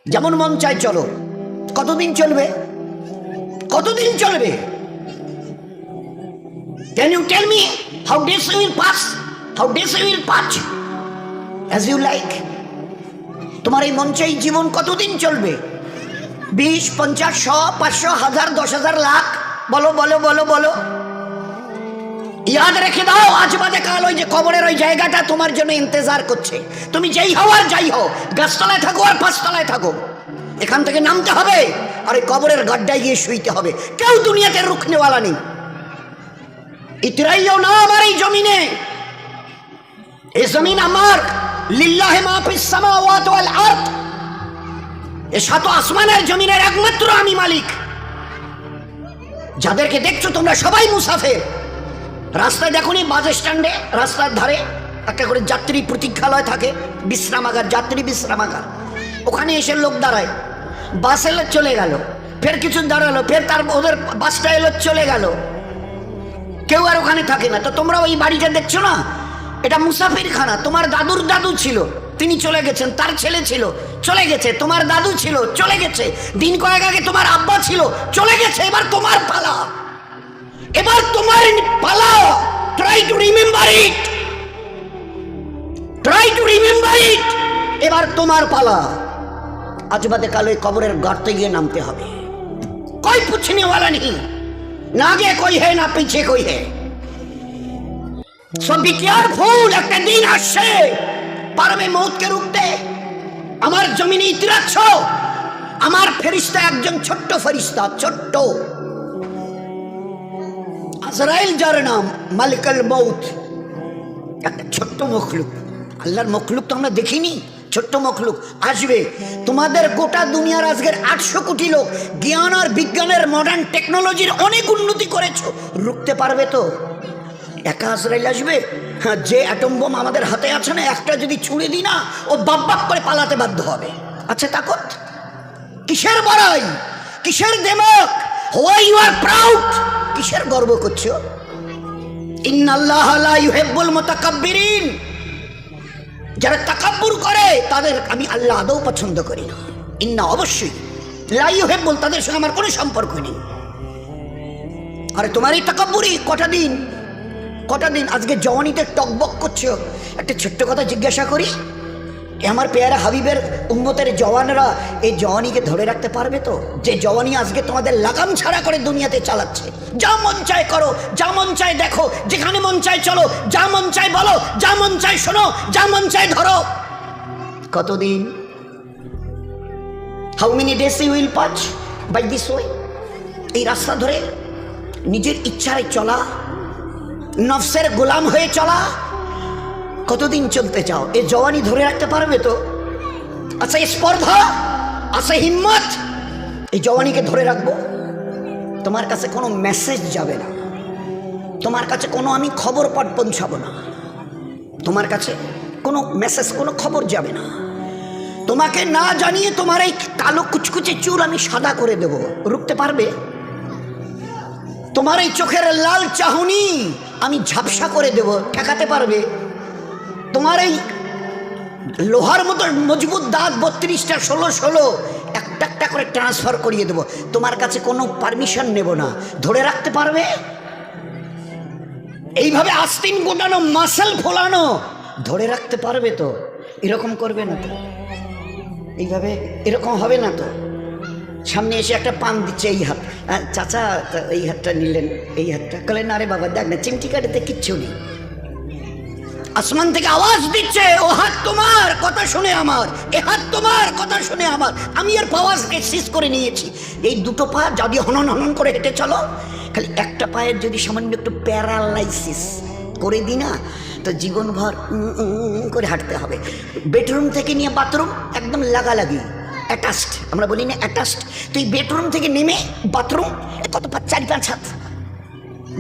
যেমন মন চায় চলো। কতদিন চলবে? কতদিন চলবে? Can you tell me how days you will pass? How days you will pass as you like? তোমার এই মন চাই জীবন কতদিন চলবে? 20, 50, 100, 500, 1000, 10,000, লাখ? বলো বলো বলো বলো। ইয়াদ রেখে দাও, আজ বাদে কাল ওই যে কবরের ওই জায়গাটা তোমার জন্য ইন্তজার করছে। তুমি যেই হও আর যাই হও, গাছতলায় থাকো আর পাঁচতলায় থাকো, এখান থেকে নামতে হবে আর ওই কবরের গাড্ডায় গিয়ে শুইতে হবে। কেউ দুনিয়াতে রুখনেওয়ালা নেই। ইতরাইও না আমার এই জমিনে। এই জমিন আমার, লিল্লাহি মা ফিস সামাওয়াতি ওয়াল আরদ। এই সাত আসমানের জমিনের একমাত্র আমি মালিক। যাদেরকে দেখছো তোমরা সবাই মুসাফির। রাস্তায় দেখোনি বাস স্ট্যান্ডে রাস্তার ধারে একটা করে যাত্রী প্রতীক্ষালয় থাকে, বিশ্রামাগার, যাত্রী বিশ্রামাগার। ওখানে এসে লোক দাঁড়ায়, বাস এলো চলে গেল, ফের কিছু দাঁড়ালো, ফের তার ওদের বাসটা এলো চলে গেল, কেউ আর ওখানে থাকে না। তো তোমরা ওই বাড়িটা দেখছো না, এটা মুসাফিরখানা। তোমার দাদুর দাদু ছিল, তিনি চলে গেছেন, তার ছেলে ছিল চলে গেছে, তোমার দাদু ছিল চলে গেছে, দিন কয়েক আগে তোমার আব্বা ছিল চলে গেছে। এবার তোমার পালা, এবার তোমার পালা। Try to remember it, try to remember it. এবার তোমার পালা। আজ বাদে কাল ওই কবরের গর্তে গিয়ে নামতে হবে। कोई पूछने वाला नहीं, ना आगे कोई है ना पीछे कोई है। सो बी केयरफुल। একটা দিন আসছে পারবে মৌতকে রুখতে। আমার জমিনে ইতিরাচ্ছ, আমার ফেরেশতা একজন ছোট্ট ফেরেশতা, ছোট্ট আজরাইল, যার নাম মালিকুল মৌত। একটা ছোট্ট মখলুক, আল্লাহর মখলুক তো আমরা দেখিনি, ছোট্ট মখলুক আসবে। তোমাদের গোটা দুনিয়ার আজকের 800 কোটি লোক জ্ঞান আর বিজ্ঞানের মডার্ন টেকনোলজির অনেক উন্নতি করেছো, রুখতে পারবে তো? একা আজরাইল আসবে? হ্যাঁ, যে অ্যাটম বোম আমাদের হাতে আছে না, একটা যদি ছুঁড়ে দিই না, ও বাপ বাপ করে পালাতে বাধ্য হবে। আচ্ছা তাকত কিসের বড়াই, কিসের দেমক? Why you are proud? কিসের গর্ব করছো? ইন্নাল্লাহ লা ইউহিব্বুল মুতাকাব্বিরিন। যারা তাকাব্বুর করে তাদের আমি আল্লাহ আদৌ পছন্দ করি না। ইন্না অবশ্যই, লা ইউহিব্বুল, তাদের সঙ্গে আমার কোনো সম্পর্ক নেই। আরে তোমার এই তাকাব্বুরি কটা দিন, কটা দিন আজকে জওয়ানিতে টকবক করছো। একটা ছোট্ট কথা জিজ্ঞাসা করি, আমার পেয়ারা হাবিবের উম্মতের জওয়ানরা এই জওয়ানিকে ধরে রাখতে পারবে তো? যে জওয়ানি আজকে তোমাদের লাগাম ছাড়া করে দুনিয়াতে চালাচ্ছে। যা মন চায় করো, যা মন চায় দেখো, যেখানে মন চায় চলো, যা মন চায় বলো, যা মন চায় শোনো, যা মন চায় ধরো। কতদিন? How many days you will pass by this way? এই রাস্তা ধরে নিজের ইচ্ছায় চলা, নফসের গোলাম হয়ে চলা, কতদিন চলতে চাও? এ জওয়ানি ধরে রাখতে পারবে তো? আচ্ছা স্পর্ধা, আচ্ছা হিম্মত, এই জওয়ানিকে ধরে রাখবো? তোমার কাছে কোনো মেসেজ যাবে না, তোমার কাছে কোনো আমি খবর পাঠ পৌঁছাবো না, তোমার কাছে কোনো মেসেজ, কোনো খবর যাবে না। তোমাকে না জানিয়ে তোমার এই কালো কুচকুচে চুল আমি সাদা করে দেব, রুখতে পারবে? তোমার এই চোখের লাল চাহনি আমি ঝাপসা করে দেব, ঠেকাতে পারবে? তোমার এই লোহার মতো মজবুত দাঁত 32টা 16 একটা একটা করে ট্রান্সফার করিয়ে দেবো, তোমার কাছে কোনো পারমিশন নেব না, ধরে রাখতে পারবে? এইভাবে আস্তিন গোটানো, মাসেল ফোলানো, ধরে রাখতে পারবে তো? এরকম করবে না তো? এইভাবে এরকম হবে না তো? সামনে এসে একটা পান দিচ্ছে, এই হাত, চাচা এই হাতটা নিলেন, এই হাতটা কলেন, আরে বাবা দেখ না চিমটি কাটাতে কিচ্ছু নেই। আসমান থেকে আওয়াজ দিচ্ছে, ও হাত তোমার কথা শুনে আমার, এ হাত তোমার কথা শুনে আমার। আমি আর পাওয়াজকে সিজ করে নিয়েছি। এই দুটো পা যদি হনন হনন করে হেঁটে চলো, খালি একটা পায়ের যদি সামান্য একটু প্যারালাইসিস করে দিই না, তো জীবনভর করে হাঁটতে হবে। বেডরুম থেকে নিয়ে বাথরুম একদম লাগালাগি, অ্যাটাচড, আমরা বলি না অ্যাটাচড। তো এই বেডরুম থেকে নেমে বাথরুম কত 4-5 হাত,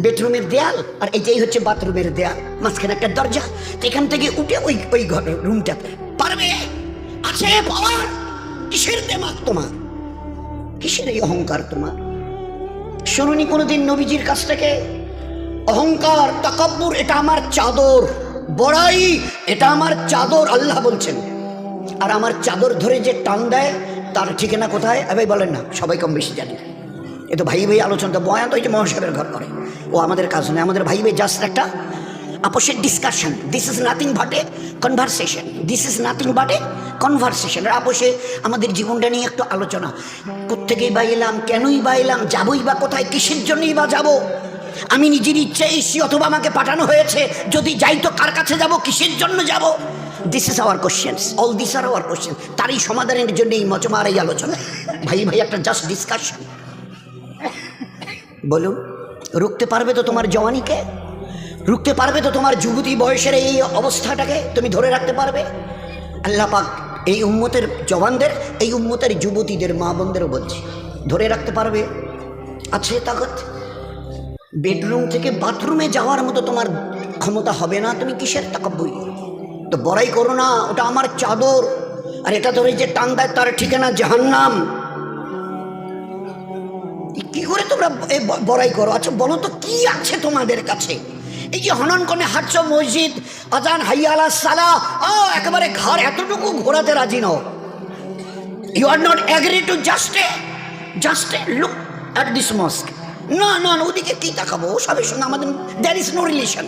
বেডরুমের দেয়াল আর এইটাই হচ্ছে বাথরুমের দেয়াল, মাঝখানে একটা দরজা। তো এখান থেকে উঠে ওই ওই ঘর রুমটাতে পারবে? আছে পাওয়ার? কিসের দেমাগ তোমার? কিসের এই অহংকার তোমার? শুনুনি কোনোদিন নবীজির কাছ থেকে অহংকার, তাকাব্বুর এটা আমার চাদর, বড়াই এটা আমার চাদর, আল্লাহ বলছেন। আর আমার চাদর ধরে যে টান দেয় তার ঠিকানা কোথায়? ভাই বলেন না, সবাই কম বেশি জানি। এ তো ভাই ভাই আলোচনা, বয়ান তো ওই যে মহাসাহেবের ঘর করে, ও আমাদের কাজ নয়। আমাদের ভাই ভাই জাস্ট একটা আপোষের discussion. This is nothing but a conversation, this is nothing but a conversation. আর আপোষে আমাদের জীবনটা নিয়ে একটু আলোচনা। কোত্থেকেই বা এলাম, কেনই বা এলাম, যাবই বা কোথায়, কিসের জন্যই বা যাব? আমি নিজের ইচ্ছে এসছি অথবা আমাকে পাঠানো হয়েছে, যদি যাই তো কার কাছে যাব, কিসের জন্য যাব? This is our questions, all this are our question. তারই সমাধানের জন্য এই মজমার এই আলোচনা। ভাই ভাই একটা জাস্ট ডিসকাশন। বলুন, রুখতে পারবে তো তোমার জওয়ানিকে? রুখতে পারবে তো তোমার যুবতী বয়সের এই অবস্থাটাকে? তুমি ধরে রাখতে পারবে? আল্লাহ পাক এই উম্মতের জওয়ানদের, এই উম্মতের যুবতীদের, মা বোনদেরও বলছি, ধরে রাখতে পারবে? আছে তাকত? বেডরুম থেকে বাথরুমে যাওয়ার মতো তোমার ক্ষমতা হবে না, তুমি কিসের তাকাব্বুর? তো বড়াই করো না, ওটা আমার চাদর, আর এটা ধরে যে টান দেয় তার ঠিকানা জাহান্নাম। কি করে তোমরা বড়াই করো? আচ্ছা বলো তো, কি আছে তোমাদের কাছে? এই যে হনন করে হাঁটছ, মসজিদ, আজান, হাইয়া আলা সালাহ, একেবারে ঘর এতটুকু ঘোরাতে রাজি নও। You are not agree to just look at this mosque. না না, ওদিকে কি তাকাবো? ওসবের সঙ্গে আমাদের দ্যার ইজ নো রিলেশন।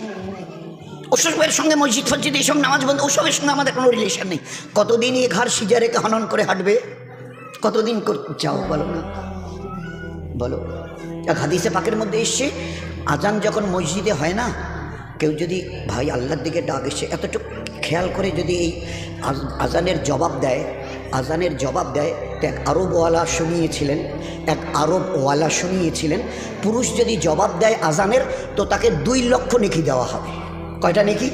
ওসবের সঙ্গে মসজিদ ফসজিদ এইসব নামাজ বন্ধ, ওসবের সঙ্গে আমাদের কোনো রিলেশন নেই। কতদিন এই ঘর সিজা রেখে হনন করে হাঁটবে? কতদিন চাও বলো না, বলো। এক হাদিসে পাকের মধ্যে এসছে, আজান যখন মসজিদে হয় না, কেউ যদি ভাই আল্লাহর দিকে ডাক এসে এতটুকু খেয়াল করে যদি এই আজানের জবাব দেয়, আজানের জবাব দেয়, তো এক আরবওয়ালা শুনিয়েছিলেন, পুরুষ যদি জবাব দেয় আজানের, তো তাকে 2 লক্ষ নেকি দেওয়া হবে। কয়টা নেকি?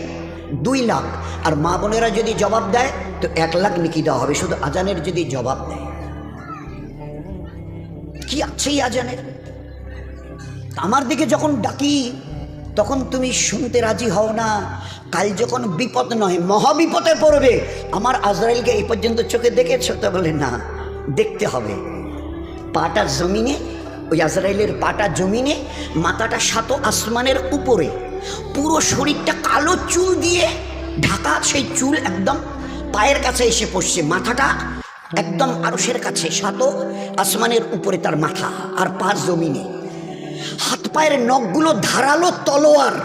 2 লাখ। আর মা বোনেরা যদি জবাব দেয় তো 1 লাখ নেকি দেওয়া হবে, শুধু আজানের যদি জবাব দেয়। কি আছে এই আজানের? আমার দিকে যখন ডাকি তখন তুমি শুনতে রাজি হও না। কাল যখন বিপদ নয় মহাবিপদে পড়বে, আমার আজরাইলকে এই পর্যন্ত চোখে দেখেছ? তো বলে না, দেখতে হবে। পাটা জমিনে, ওই আজরাইলের পাটা জমিনে, মাথাটা 7 আসমানের উপরে, পুরো শরীরটা কালো চুল দিয়ে ঢাকা, সেই চুল একদম পায়ের কাছে এসে পড়ছে, মাথাটা একদম আরশের কাছে, 7 আসমানের উপরে তার মাথা, আর পা জমিনে। হাত পায়ের নখগুলো ধারালো তলোয়ার,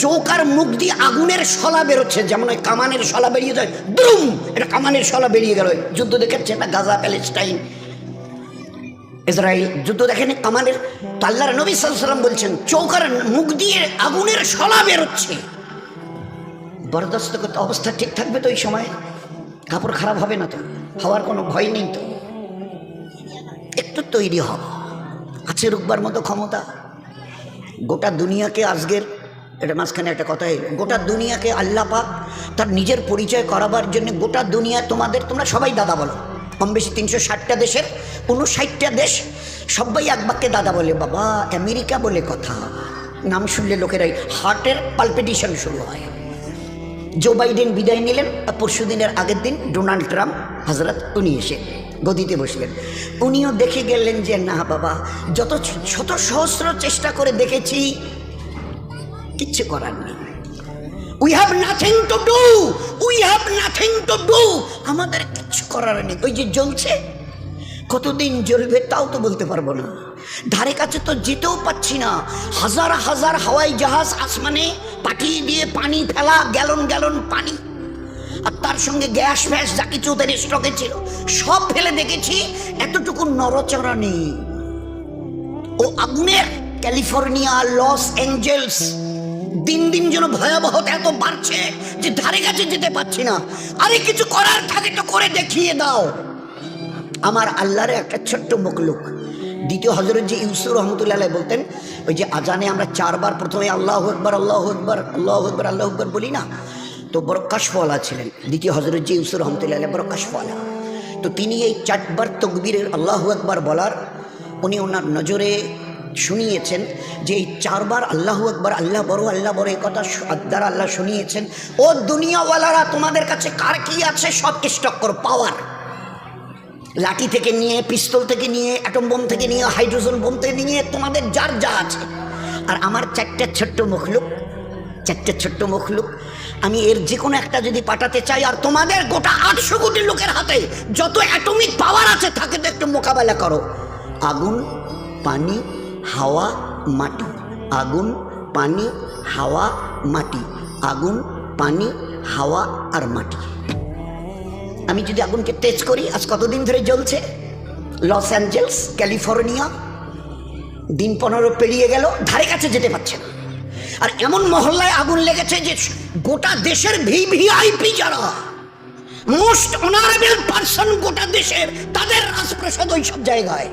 চোখ আর মুখ দিয়ে আগুনের শলা বেরোচ্ছে, যেমন ওই কামানের শলা বেরিয়ে যায়, দুম, এটা কামানের শলা বেরিয়ে গেল। যুদ্ধ দেখেছে না, গাজা, প্যালেস্টাইন, ইসরায়েল যুদ্ধ দেখেন কামানের। তো আল্লাহর নবী সাল্লাল্লাহু আলাইহি ওয়াসাল্লাম বলছেন, চোখ আর মুখ দিয়ে আগুনের শলা বেরোচ্ছে। বরদাস্ত করতে অবস্থা ঠিক থাকবে তো? এই সময় কাপড় খারাপ হবে না তো? হওয়ার কোনো ভয় নেই তো? একটু তৈরি হও, আছে রুকবার মতো ক্ষমতা। গোটা দুনিয়াকে আজকের, এটা মাঝখানে একটা কথা, গোটা দুনিয়াকে আল্লাহ পাক তার নিজের পরিচয় করাবার জন্য, গোটা দুনিয়া তোমরা সবাই দাদা বলো, কম বেশি 360টা দেশের 59টা দেশ, সবাই এক বাক্যে দাদা বলে। বাবা, আমেরিকা বলে কথা, নাম শুনলে লোকেরাই হার্টের পালপিটেশন শুরু হয়। জো বাইডেন বিদায় নিলেন, পরশু দিনের আগের দিন ডোনাল্ড ট্রাম্প হজরত উনি এসে গদিতে বসলেন। উনিও দেখে গেলেন যে না বাবা, যত শত সহস্র চেষ্টা করে দেখেছি, কিচ্ছু করার নেই। We have nothing to do, আমাদের কিচ্ছু করার নেই। ওই যে জ্বলছে, কতদিন জ্বলবে তাও তো বলতে পারবো না, ধারে কাছে তো যেতেও পাচ্ছি না। হাজার হাজার হাওয়াই জাহাজ আসমানে পাঠিয়ে দিয়ে পানি ফেলা, গ্যালন পানি, আর তার সঙ্গে গ্যাস ফ্যাস যা কিছু ওদের স্টকে ছিল সব ফেলে দেখেছি, এতটুকু নড়চড়া নেই। ও আগুনের ক্যালিফোর্নিয়া, লস অ্যাঞ্জেলস, দিন দিন যেন ভয়াবহতা এত বাড়ছে যে ধারে কাছে যেতে পারছি না। আরে কিছু করার থাকে তো করে দেখিয়ে দাও। আমার আল্লাহর একটা ছোট্ট মখলুক, দ্বিতীয় হজরত যে ইউসুফ রহমতুল্লাহ বলতেন, ওই যে আজানে আমরা 4 বার প্রথমে আল্লাহু আকবার আল্লাহু আকবার আল্লাহু আকবার আল্লাহু আকবার বলি না, তো বড় কাশফওয়ালা ছিলেন দ্বিতীয় হজরত যে ইউসুফ রহমতুল্লাহ, বড় কাশফওয়ালা। তো তিনি এই 4 বার তকবীরের আল্লাহু আকবার বলার, উনি ওনার নজরে শুনিয়েছেন যে এই 4 বার আল্লাহু আকবার, আল্লাহ বড় এই কথা দ্বারা আল্লাহ শুনিয়েছেন, ও দুনিয়াওয়ালারা, তোমাদের কাছে কার কি আছে সব স্টক করো। পাওয়ার, লাঠি থেকে নিয়ে, পিস্তল থেকে নিয়ে, অ্যাটম বোম থেকে নিয়ে, হাইড্রোজেন বোম থেকে নিয়ে, তোমাদের যার যা আছে। আর আমার 4টা ছোট্ট মখলুক চারটে ছোট্ট মখলুক, আমি এর যে কোনো একটা যদি পাঠাতে চাই, আর তোমাদের গোটা 800 কোটি লোকের হাতে যত অ্যাটমিক পাওয়ার আছে থাকে, তো একটু মোকাবেলা করো। আগুন, পানি, হাওয়া, মাটি। আগুন, পানি, হাওয়া, মাটি। আগুন, পানি, হাওয়া আর মাটি। আমি যদি আগুনকে টেচ করি, আজ কতদিন ধরে জ্বলছে? লস অ্যাঞ্জেলস, ক্যালিফোর্নিয়া, দিন 15 পেরিয়ে গেল, ধারে কাছে যেতে পারছে না। আর এমন মহল্লায় আগুন লেগেছে যে গোটা দেশের ভিভিআইপি যারা মোস্ট অনারেবল পারসন গোটা দেশের, তাদের রাজপ্রাসাদ ওই সব জায়গায়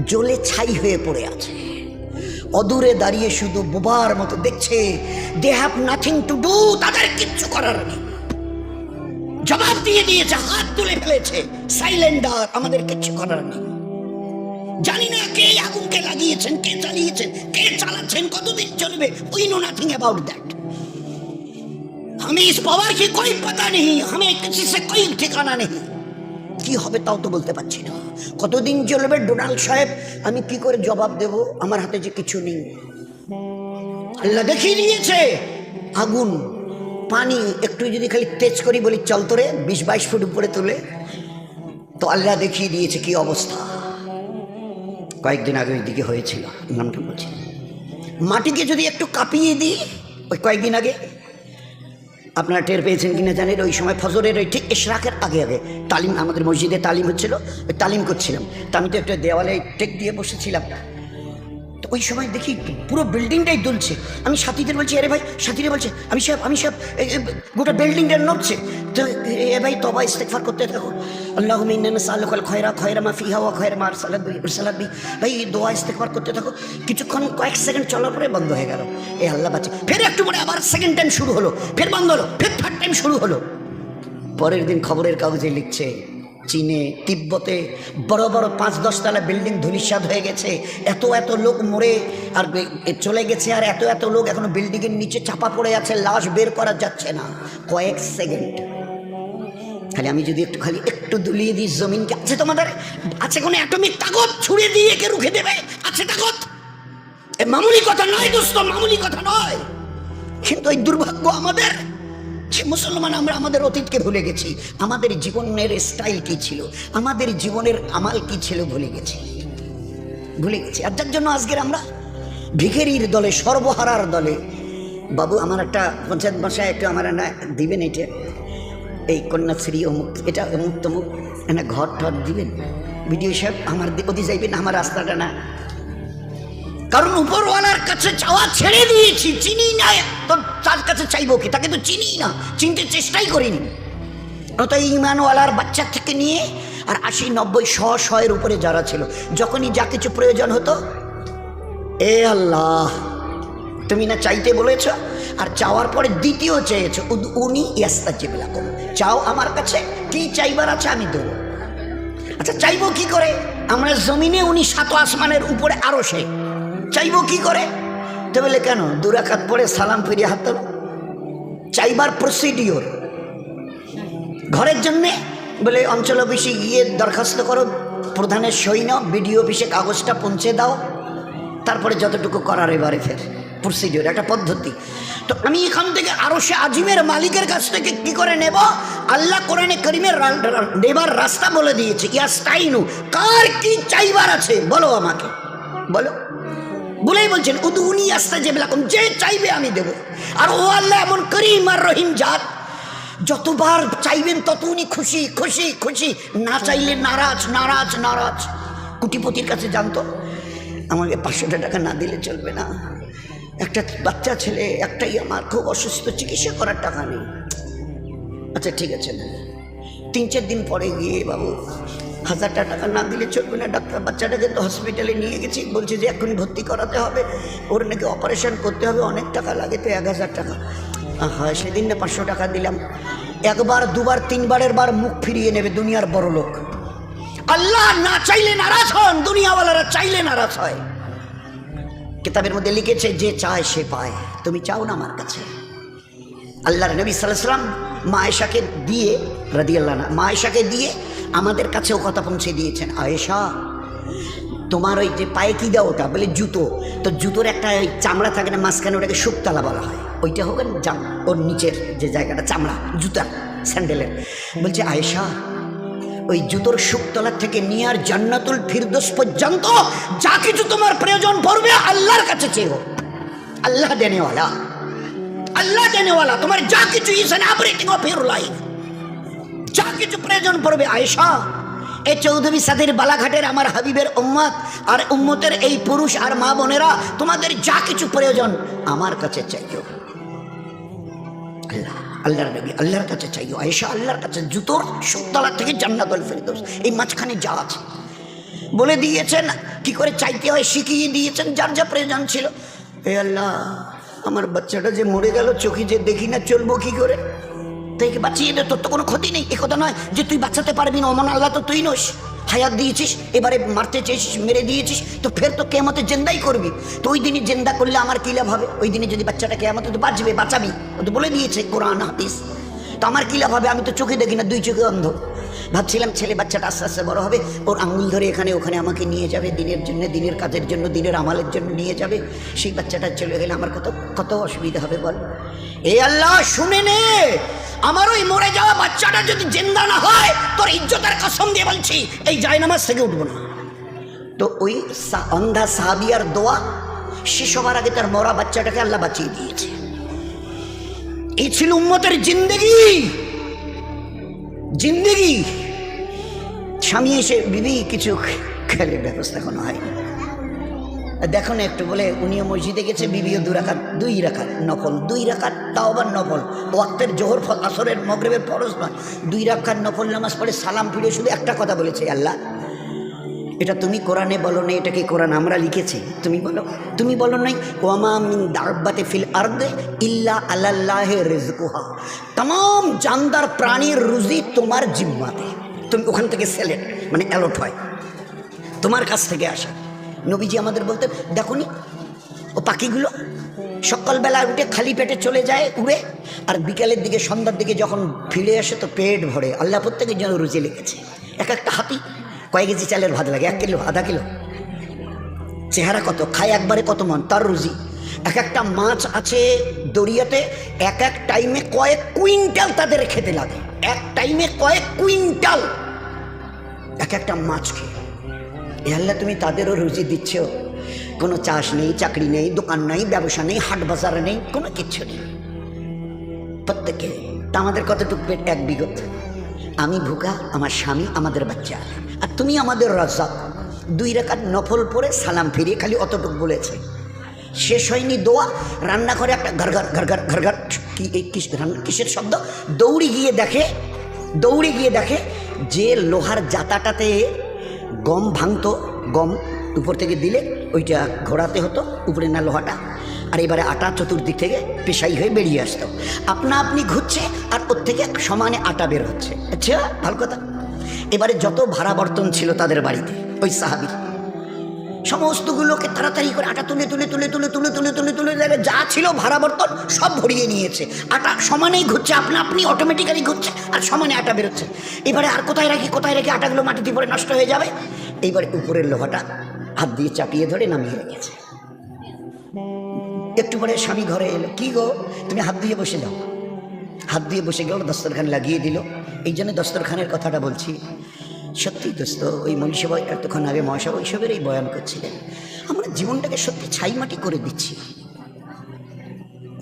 জ্বলে ছাই হয়ে পড়ে আছে। অদূরে দাঁড়িয়ে শুধু বোবার মতো দেখছে। They have nothing to do, তাদের কিচ্ছু করার নেই। জবাব দিয়ে দিয়েছে, হাত তুলে ফেলেছে, সাইলেন্ডার, আমাদের কিচ্ছু করার নেই। জানি না কে আগুনকে লাগিয়েছেন, কে চালিয়েছেন, কে চালাচ্ছেন, কতদিন চলবে, we know nothing about that. हमें इस पावर की कोई पता नहीं, हमें किसी से कोई ठिकाना नहीं। কি হবে তাও তো বলতে পারছি না। কতদিন চলবে ডোনাল্ড সাহেব, আমি কি করে জবাব দেব? আমার হাতে যে কিছু নেই। আল্লাহ দেখিয়ে দিয়েছে আগুন, পানি, একটু যদি খালি তেজ করি বলি চল তোরে 20-22 ফুট উপরে তুলে, তো আল্লাহ দেখিয়ে দিয়েছে কি অবস্থা। কয়েকদিন আগে ওই দিকে হয়েছিল, নামটা বলছি। মাটিকে যদি একটু কাঁপিয়ে দিই, ওই কয়েকদিন আগে আপনারা টের পেয়েছেন কিনা জানেন, ওই সময় ফজরের ওই ঠিক ইশরাকের আগে আগে তালিম, আমাদের মসজিদে তালিম হচ্ছিল, ওই তালিম করছিলাম। তা আমি তো একটা দেওয়ালে টেক দিয়ে বসেছিলাম, তো ওই সময় দেখি পুরো বিল্ডিংটাই দুলছে। আমি সাথীদের বলছি, আরে ভাই, সাথীরা বলছে আমি সব গোটা বিল্ডিংটা নড়ছে। তো এ ভাই তবা ইস্তেগফার করতে থাকো, আল্লাহুম্মা ইন্না নাসআলুকাল খায়রা মা ফিহা ওয়া খায়রা মা আরসালাত বি। ভাই দোয়া ইস্তেগফার করতে থাকো। কিছুক্ষণ কয়েক সেকেন্ড চলার পরে বন্ধ হয়ে গেল। এ আল্লাহ বাঁচে। ফের একটু পরে আবার সেকেন্ড টাইম শুরু হলো, ফের বন্ধ হলো, ফের থার্ড টাইম শুরু হলো। পরের দিন খবরের কাগজে লিখছে, চীনে, তিব্বতে বড় বড় 5-10 তলা বিল্ডিং ধূলিসাৎ হয়ে গেছে, এত লোক মরে আর চলে গেছে, আর এত লোক এখনো বিল্ডিং এর নিচে চাপা পড়ে আছে, লাশ বের করা যাচ্ছে না। কয়েক সেকেন্ড খালি আমি যদি একটু দুলিয়ে দিই জমিনকে, আছে তোমাদের, আছে কোনো অ্যাটমিক তাকত ছুড়ে দিয়ে একে রুখে দেবে? আছে তাকত? এ মামুলি কথা নয় দোস্ত, মামুলি কথা নয়। কিন্তু ওই দুর্ভাগ্য আমাদের, মুসলমান আমরা আমাদের অতীতকে ভুলে গেছি। আমাদের জীবনের স্টাইল কি ছিল, আমাদের জীবনের আমাল কি ছিল ভুলে গেছি। আর যার জন্য আজকের আমরা ভিখারির দলে, সর্বহারার দলে। বাবু আমার একটা পঞ্চায়েত বাসায় একটু আমার না দিবেন, এটা এই কন্যাশ্রী অমুক, এটা অমুক তমুক, না ঘর টর দিবেন ভিডিও সাহেব, আমার ওদি যাইবেন, আমার রাস্তাটা না। কারণ উপরওয়ালার কাছে চাওয়া ছেড়ে দিয়েছি, চিনি না তো তার কাছে চাইবো কি? তাকে তো চিনি না, চিনতে চেষ্টাই করিনি। তো ইমানওয়ালার বাচ্চা থেকে নিয়ে আর 80-90-100 উপরে যারা ছিল, যখনই যা কিছু প্রয়োজন হতো, এ আল্লাহ তুমি না চাইতে বলেছ, আর চাওয়ার পরে দ্বিতীয় চেয়েছো, উনি ইয়াস্তাজিব লাকুম, চাও আমার কাছে, কি চাইবার আছে আমি দেবো। আচ্ছা চাইবো কি করে? আমরা জমিনে, উনি 7 আসমানের উপরে, আরো সে চাইবো কি করে? তো বলে কেন 2 রাকাত পরে সালাম ফিরিয়ে হাত তোলো, চাইবার প্রসিডিওর। ঘরের জন্যে বলে অঞ্চল অফিসে গিয়ে দরখাস্ত করো, প্রধানের সই নাও, বিডিও অফিসে কাগজটা পৌঁছে দাও, তারপরে যতটুকু করার এবারে ফের প্রসিডিওর, একটা পদ্ধতি। তো আমি এখান থেকে আরো সে আজিমের মালিকের কাছ থেকে কি করে নেব? আল্লাহ কোরআনে কারীমের নেবার রাস্তা বলে দিয়েছে, ইয়াস্তাইনু, কার কি চাইবার আছে বলো আমাকে, বলো। বলেই বলছেন উদউনি আস্তাজিব লাকুম, যে চাইবে আমি দেব। আর ও আল্লাহ এমন করিম আর রহিম জাত, যতবার চাইবেন তত উনি খুশি খুশি খুশি, না চাইলে নারাজ। কোটিপতির কাছে জানতো আমাকে 500 টাকা না দিলে চলবে না, একটা বাচ্চা ছেলে একটাই আমার, খুব অসুস্থ, চিকিৎসা করার টাকা নেই। আচ্ছা ঠিক আছে না, 3-4 দিন পরে গিয়ে বাবু 1000 টাকা না দিলে চলবে না, ডাক্তার বাচ্চাটাকে তো হসপিটালে নিয়ে গেছি, বলছে যে এখনই ভর্তি করাতে হবে, ওর নাকি অপারেশন করতে হবে, অনেক টাকা লাগে, তো 1000 টাকা। হ্যাঁ সেদিন না 500 টাকা দিলাম। 1বার 2বার 3বারের বার মুখ ফিরিয়ে নেবে দুনিয়ার বড় লোক। আল্লাহ না চাইলে নারাজ হন, দুনিয়াওয়ালারা চাইলে নারাজ হয়। কিতাবের মধ্যে লিখেছে যে চায় সে পায়। তুমি চাও না আমার কাছে? আল্লাহর নবী সাল্লাল্লাহু আলাইহি ওয়াসাল্লাম মা আয়েশাকে দিয়ে রাদিয়াল্লাহু আনহা, মা আয়েশাকে দিয়ে আমাদের কাছেও কথা পৌঁছে দিয়েছেন, আয়েশা তোমার ওই যে পায়ে কি দাও, ওটা বলে জুতো, তো জুতোর একটা চামড়া থাকে না মাঝখানে, ওটাকে শুকতালা বলা হয়। ওইটা হোক জাম ওর নিচের যে জায়গাটা চামড়া জুতা স্যান্ডেলের। বলছে আয়েশা ওই জুতোর শুকতলা থেকে নিয়ে আর জান্নাতুল ফিরদৌস পর্যন্ত যা কিছু তোমার প্রয়োজন পড়বে আল্লাহর কাছে চেয়েও। আল্লাহ দেনেওয়ালা, আল্লাহ দেনেওয়ালা। তোমার যা কিছু is an everything of your life, যা কিছু প্রয়োজন পড়বে আয়েশা, এই চৌধুরী সাদের বালাঘাটের আমার হাবিবের উম্মত আর উম্মতের এই পুরুষ আর মা বোনেরা, তোমাদের যা কিছু প্রয়োজন আমার কাছে চাইও। আল্লাহ, আল্লাহর নবী আল্লাহর কাছে চাইও। আয়েশা আল্লাহর কাছে জুতোর শুকতলা থেকে জান্নাতুল ফিরদৌস এই মাঝখানে যা আছে বলে দিয়েছেন, কি করে চাইতে হয় শিখিয়ে দিয়েছেন, যার যা প্রয়োজন ছিল। এ আল্লাহ, আমার বাচ্চাটা যে মরে গেল, চোখে যে দেখি না, চলবো কি করে? তাইকে বাঁচিয়ে দে, তোর তো কোনো ক্ষতি নেই। এ কথা নয় যে তুই বাঁচাতে পারবি না, অমন আল্লাহ তো তুই নোস। হায়াত দিয়েছিস, এবারে মারতে চেয়েছিস, মেরে দিয়েছিস, তো ফের তো কেয়ামতে জেন্দাই করবি। তো ওই দিনই জেন্দা করলে আমার কী লাভ হবে? ওই দিনে যদি বাচ্চাটা কেয়ামতে তো বাঁচবে, বাঁচাবি, ও তো বলে দিয়েছে কোরআন হাদিস। তো আমার কী লাভ হবে? আমি তো চোখে দেখি না, দুই চোখে অন্ধ। ভাবছিলাম ছেলে বাচ্চাটা আস্তে আস্তে বড় হবে, ওর আঙুল ধরে এখানে ওখানে আমাকে নিয়ে যাবে, দিনের জন্য, দিনের কাজের জন্য, দিনের আমালের জন্য নিয়ে যাবে। সেই বাচ্চাটা চলে গেলে আমার কত কত অসুবিধা হবে বল। এ আল্লাহ শুনে নে, আমার ওই মরে যাওয়া বাচ্চাটা যদি জিন্দা না হয়, তোর ইজ্জতের কসম দিয়ে বলছি এই জায়নামাজ থেকে উঠবো না। তো ওই অন্ধা সাহাবিয়ার দোয়া শেষ হবার আগে তার মরা বাচ্চাটাকে আল্লাহ বাঁচিয়ে দিয়েছে। এই ছিল উম্মতের জিন্দেগি। জিন্দেগি স্বামী এসে বিবি কিছু খেলে ব্যবস্থা কোনো হয়নি, দেখো না একটু বলে উনিও মসজিদে গেছে, বিবিও দুই রাকাত নফল, 2 রাকাত, তাও আবার নফল, ওয়াক্তের জোহর আসরের মগরিবের ফরজ নয়, 2 রাকাত নফল নামাজ পড়ে সালাম ফিরে শুধু একটা কথা বলেছে, আল্লাহ এটা তুমি কোরআনে বলো না, এটা কি কোরআন আমরা লিখেছি? তুমি বলো, তুমি বলো নাই ওয়ামা মিন দাব্বাতি ফিল আরদি ইল্লা আলাল্লাহি রিজকুহা, तमाम জানদার প্রাণীর রুজি তোমার জিম্মাতে। তুমি ওখান থেকে সিলেক্ট মানে অ্যালট হয়, তোমার কাছ থেকে আসে। নবীজি আমাদের বলতেন দেখো নি ও পাখিগুলো সকালবেলা উঠে খালি পেটে চলে যায় উড়ে, আর বিকালের দিকে সন্ধ্যার দিকে যখন ফিরে আসে তো পেট ভরে। আল্লাহ প্রত্যেকের জন্য রুজি লিখেছে। এক একটা হাতি কয়েক কেজি চালের ভাত লাগে, 1 কিলো, আধা কিলো, চেহারা কত, খায় একবারে কত মন, তার রুজি। এক একটা মাছ আছে দরিয়াতে, এক এক টাইমে কয়েক কুইন্টাল তাদের খেতে লাগে, এক টাইমে কয়েক কুইন্টাল এক একটা মাছ খেয়ে। এ আল্লাহ তুমি তাদেরও রুজি দিচ্ছ, কোনো চাষ নেই, চাকরি নেই, দোকান নেই, ব্যবসা নেই, হাট বাজার নেই, কোনো কিচ্ছু নেই প্রত্যেকে। তা আমাদের কতটুকু পেট? 1 বিঘত। আমি ভুকা, আমার স্বামী, আমাদের বাচ্চা, আর তুমি আমাদের রাজ্জাক। 2 রাকাত নফল পড়ে সালাম ফিরিয়ে খালি অতটুক বলেছে, শেষ হয়নি দোয়া। রান্না করে একটা ঘরঘর ঘরঘর ঘরঘর কি কিসের শব্দ? দৌড়ে গিয়ে দেখে যে লোহার জাতাটাতে গম ভাঙতো, গম উপর থেকে দিলে ওইটা ঘোরাতে হতো, উপরে না লোহাটা, আর এবারে আটা চতুর্দিক থেকে পেশাই হয়ে বেরিয়ে আসতো, আপনা আপনি ঘুরছে আর ওর থেকে সমানে আটা বের হচ্ছে। আচ্ছা ভালো কথা। এবারে যত ভাড়া বর্তন ছিল তাদের বাড়িতে, ওই সাহাবী সমস্তগুলোকে তাড়াতাড়ি করে আটা তুলে তুলে তুলে তুলে তুলে তুলে তুলে তুলে যা ছিল ভাড়া বর্তন সব ভরিয়ে নিয়েছে। আটা সমানেই ঘুরছে, আপনা আপনি অটোমেটিক্যালি ঘুরছে আর সমানে আটা বেরোচ্ছে। এবারে আর কোথায় রাখি আটাগুলো মাটিতে পড়ে নষ্ট হয়ে যাবে। এইবারে উপরের লোহাটা হাত দিয়ে চাপিয়ে ধরে নামিয়ে রেখেছে। একটু পরে স্বামী ঘরে এলো, কি গো তুমি হাত দিয়ে বসে যাও। হাত দিয়ে বসে গেল, দস্তরখান লাগিয়ে দিল। এই জন্য দস্তরখানের কথাটা বলছি। সত্যি দোস্ত, ওই মনীষা ভাই এতক্ষণ আগে মহাসা ওইসবের এই বয়ান করছিলেন, আমরা জীবনটাকে সত্যি ছাইমাটি করে দিচ্ছি।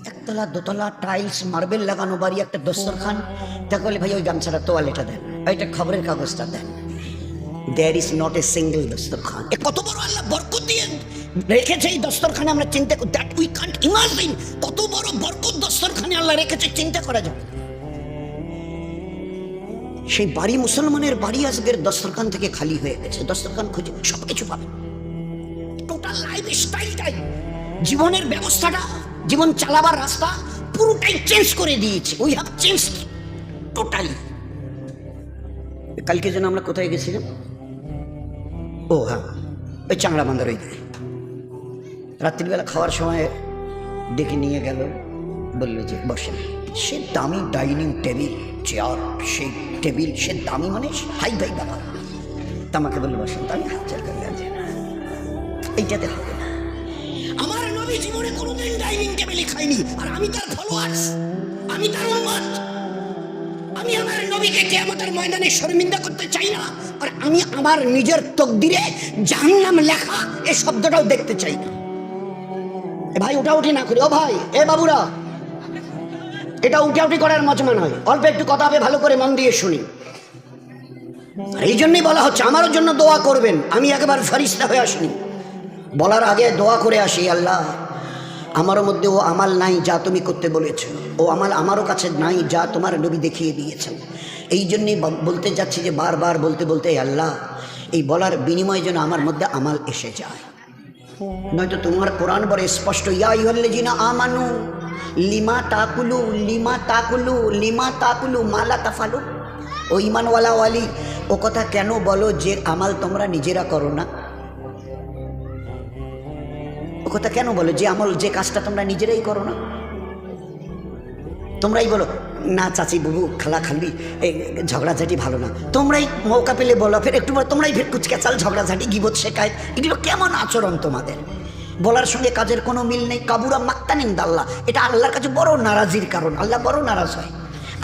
1 তলা 2 তলা টাইলস মার্বেল লাগানো বাড়ি, একটা দস্তরখান, দেখা বলে ভাই ওই গামছাটা তোয়ালেটা দেন, ওইটা খবরের কাগজটা দেন। There is not a single দস্তরখান। এ কত বড় আল্লাহ বরকত দিয়ে রেখেছে এই দস্তরখানে, আমরা চিন্তা করি, দ্যাট উই কান্ট ইমাজিন। কত বড় বরকত দস্তরখানে আল্লাহ রেখেছে, চিন্তা করা যাবে। সেই বাড়ি, মুসলমানের বাড়ি আজকের দস্তরখান থেকে খালি হয়ে গেছে। দস্তরখান খুঁজে সব কিছু পাবে, টোটাল লাইফ স্টাইলটাই, জীবনের ব্যবস্থাটা, জীবন চালাবার রাস্তা পুরোটাই চেঞ্জ করে দিয়েছে। We have change totally. কালকে যেন আমরা কোথায় গেছিলাম? ও হ্যাঁ, ওই চাংড়া বান্ধার ওই দিকে রাত্রিবেলা খাওয়ার সময় ডেকে নিয়ে গেল, বললো যে বসেন। সে দামি ডাইনিং টেবিল, চেয়ার, সেই টেবিল, সে দামি মানে হাই ভাই ব্যাপার। তা আমাকে বললো বসেন। তা আমি হাত চার করে আছে না, এইটাতে হবে না, আমার নবী জীবনে কোনোদিন ডাইনিং টেবিলে খাইনি, আর আমি তার ফলোয়ার্স, আমি তার উম্মত। আমি আমার নবীকে কিয়ামতের ময়দানে শর্মিন্দা করতে চাই না, আর আমি আমার নিজের তকদিরে জাহান্নাম লেখা এই শব্দটাও দেখতে চাই না। এ ভাই উঠাউঠি না করি, ও ভাই, এ বাবুরা, এটা উঠাউঠি করার মজমা নয়। অল্প একটু কথা হবে, ভালো করে মন দিয়ে শুনি। এই জন্যই বলা হচ্ছে আমারও জন্য দোয়া করবেন। আমি একেবারে ফেরেশতা হয়ে আসিনি, বলার আগে দোয়া করে আসি, আল্লাহ আমারও মধ্যে ও আমাল নাই যা তুমি করতে বলেছো, ও আমাল আমারও কাছে নাই যা তোমার নবী দেখিয়ে দিয়েছেন। এই জন্যই বলতে যাচ্ছি যে বারবার বলতে বলতে আল্লাহ এই বলার বিনিময়ে যেন আমার মধ্যে আমাল এসে যায়। নয়তো তোমার কোরআন বড় স্পষ্ট, ইয়া আইয়ুহাল্লাযীনা আমানু লিমা তাকুলু লিমা তাকুলু লিমা তাকুলু মালা তাফালু। ও ইমানওয়ালা ওয়ালি, ও কথা কেন বলো যে আমাল তোমরা নিজেরা করো না? ও কথা কেন বলো যে আমল, যে কাজটা তোমরা নিজেরাই করো না? তোমরাই বলো না চাচি বাবু খালা খালি এই ঝগড়াঝাটি ভালো না, তোমরাই মৌকা পেলে বলো, ফের একটু তোমরাই ফের কুচকেচাল ঝগড়াঝাটি গিবত শেখায়। এগুলো কেমন আচরণ তোমাদের? বলার সঙ্গে কাজের কোনো মিল নেই। কাবুরা মাক্তানিন দাল্লাহ, এটা আল্লাহর কাছে বড় নারাজির কারণ। আল্লাহ বড় নারাজ হয়।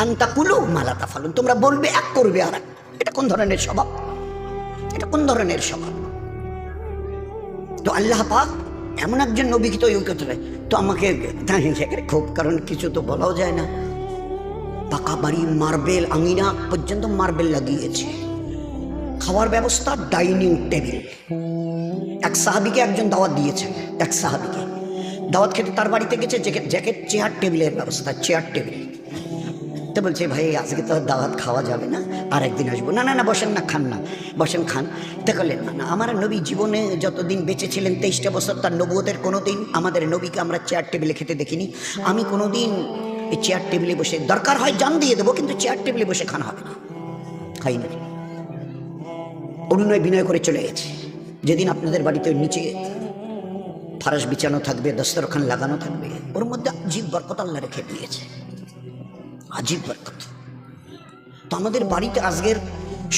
আন্তা কুলু মালা তাফালুন, তোমরা বলবে এক করবে আর এক। এটা কোন ধরনের স্বভাব? এটা কোন ধরনের স্বভাব? তো আল্লাহ পাক এমন একজন নবীকে তো ইয়ে করতে তো আমাকে খুব, কারণ কিছু তো বলাও যায় না। পাকা বাড়ি, মার্বেল আঙিনা পর্যন্ত মার্বেল লাগিয়েছে, খাওয়ার ব্যবস্থা, ডাইনিং টেবিল। এক সাহাবিকে একজন দাওয়াত দিয়েছে, এক সাহাবিকে দাওয়াত খেতে তার বাড়িতে গেছে, জ্যাকেট চেয়ার টেবিলের ব্যবস্থা, চেয়ার টেবিল। তো বলছে ভাই আজকে তো দাওয়াত খাওয়া যাবে না, আর একদিন আসবো। না না না বসেন না, খান না, বসেন খান। দেখলেন না না, আমার নবী জীবনে যতদিন বেঁচে ছিলেন 23টা বছর তার নবুয়তের কোনো দিন আমাদের নবীকে আমরা চেয়ার টেবিলে খেতে দেখিনি। আমি কোনো দিন এই চেয়ার টেবিলে বসে, দরকার হয় জান দিয়ে দেবো, কিন্তু চেয়ার টেবিলে বসে খানা হবে না, খাই না। অনুনয় বিনয় করে চলে গেছে। যেদিন আপনাদের বাড়িতে নিচে ফারাশ বিছানো থাকবে, দস্তরখান লাগানো থাকবে, ওর মধ্যে আজীব বরকত আল্লাহ রেখে দিয়েছে, আজীব বরকত। তো আমাদের বাড়িতে আজকের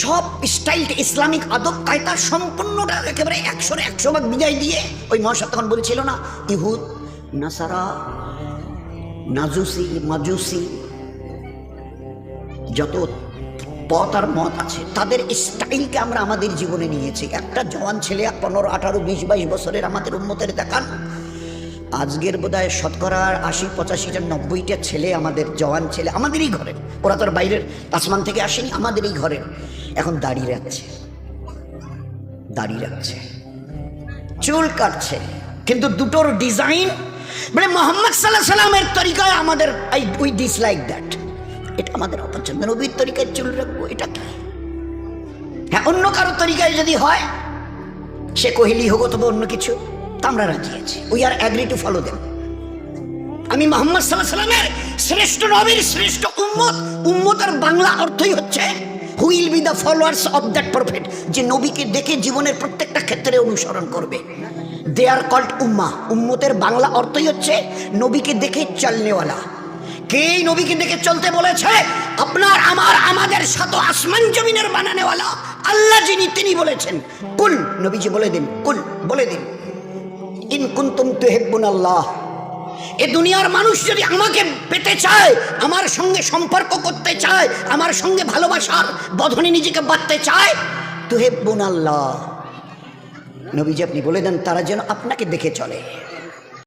সব স্টাইলটা, ইসলামিক আদব কায়দা সম্পূর্ণটা একেবারে 100% বিদায় দিয়ে, ওই মহাশয় তখন বলছিল না, ইহুদ নাসারা নাজুসি মাজুসি যত পথ আর মত আছে তাদের স্টাইলকে আমরা আমাদের জীবনে নিয়েছি। একটা জওয়ান ছেলে 15, 18, 20, 22 বছরের আমাদের উম্মতের দেখান, আজকের বোধহয় শতকরা 80, 85, 90টা ছেলে আমাদের জওয়ান ছেলে আমাদেরই ঘরের, ওরা তোর বাইরের আসমান থেকে আসেনি, আমাদেরই ঘরের, এখন দাড়ি রাখছে, দাড়ি রাখছে, চুল কাটছে, কিন্তু দুটোর ডিজাইন মানে মোহাম্মদ সাল্লাল্লাহু আলাইহি সাল্লামের তরিকায় আমাদের উই ডিসলাইক দ্যাট। এটা আমাদের অপছন্দ। নবীর তরিকায় চুল রাখবো, এটা কি? হ্যাঁ, অন্য কারো তরিকায় যদি হয়, সে কোহেলি হোক অথবা অন্য কিছু, তা আমরা রাজি আছি। We are agree to follow them. আমি মোহাম্মদ সাল্লাল্লাহু আলাইহি সাল্লামের শ্রেষ্ঠ নবীর শ্রেষ্ঠ উম্মত। উম্মতের বাংলা অর্থই হচ্ছে who will be the followers of that prophet, যে নবীকে দেখে জীবনের প্রত্যেকটা ক্ষেত্রে অনুসরণ করবে। দে আর কল্ড উম্মাহ। উম্মতের বাংলা অর্থই হচ্ছে নবীকে দেখে চলনেওয়ালা। কে নবীকে দেখে চলতে বলেছে? আপনার আমার আমাদের সাথে আসমান জমিনের বানানেওয়ালা আল্লাহ যিনি, তিনি বলেছেন কুল, নবীজি বলে দিন, কুল বলে দিন, ইন কুনতুম তুহিব্বুনাল্লাহ। এ দুনিয়ার মানুষ যদি আমাকে পেতে চায়, আমার সঙ্গে সম্পর্ক করতে চায়, আমার সঙ্গে ভালোবাসার বন্ধনে নিজেকে বাঁধতে চায়, তুহিব্বুনাল্লাহ, নবীজি আপনি বলে দেন তারা যেন আপনাকে দেখে চলে।